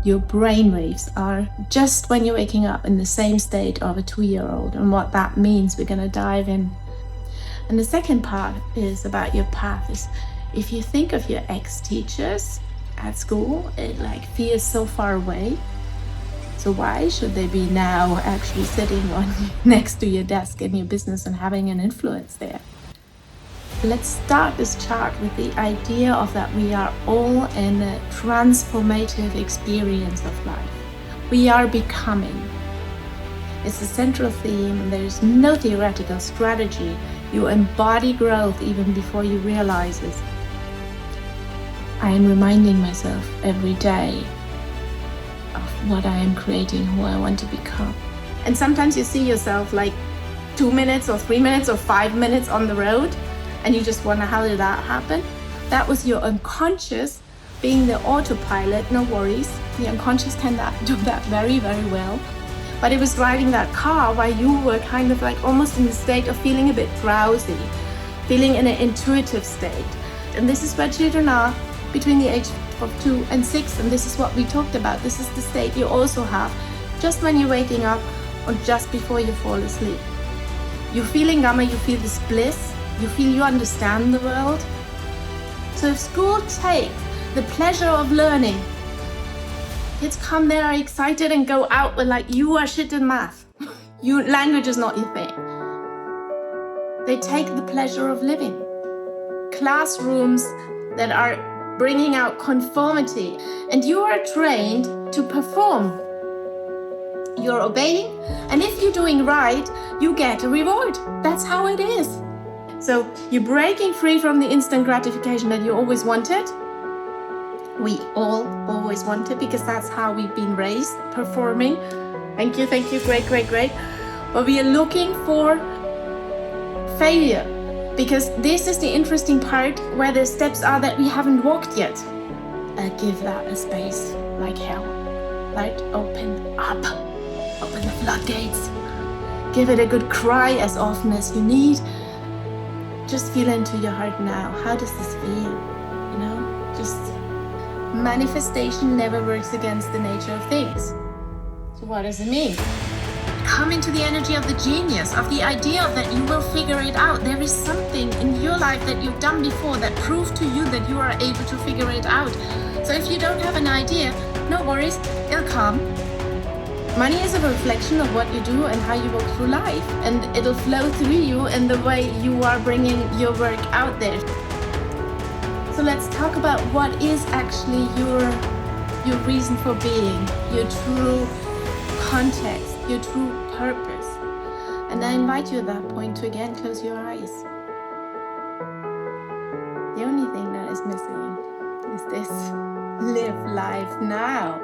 your brain waves are just when you're waking up in the same state of a 2-year-old, and what that means we're going to dive in. And the second part is about your path. Is if you think of your ex-teachers at school, it like feels so far away. So why should they be now actually sitting next to your desk in your business and having an influence there? Let's start this chart with the idea of that we are all in a transformative experience of life. We are becoming. It's the central theme, and there is no theoretical strategy. You embody growth even before you realize it. I am reminding myself every day of what I am creating, who I want to become. And sometimes you see yourself like 2 minutes or 3 minutes or 5 minutes on the road, and you just wonder, how did that happen? That was your unconscious being the autopilot. No worries, the unconscious can do that very, very well. But it was driving that car while you were kind of like almost in the state of feeling a bit drowsy, feeling in an intuitive state. And this is where children are between the age of 2 and 6, and this is what we talked about. This is the state you also have just when you're waking up or just before you fall asleep. You're feeling gamma, you feel this bliss, you feel you understand the world. So if school takes the pleasure of learning, kids come there are excited and go out with like, you are shit in math. Language is not your thing. They take the pleasure of living. Classrooms that are bringing out conformity, and you are trained to perform. You're obeying, and if you're doing right, you get a reward. That's how it is. So you're breaking free from the instant gratification that you always wanted. We all always wanted, because that's how we've been raised, performing. Thank you, great. But we are looking for failure, because this is the interesting part where the steps are that we haven't walked yet. Give that a space like hell. Right? Open up. Open the floodgates. Give it a good cry as often as you need. Just feel into your heart now. How does this feel? Just manifestation never works against the nature of things. So what does it mean? Come into the energy of the genius, of the idea of that you will figure it out. There is something in your life that you've done before that proved to you that you are able to figure it out. So if you don't have an idea, no worries, it'll come. Money is a reflection of what you do and how you walk through life, and it'll flow through you in the way you are bringing your work out there. So let's talk about what is actually your reason for being, your true context, your true purpose. And I invite you at that point to again close your eyes. The only thing that is missing is this: live life now.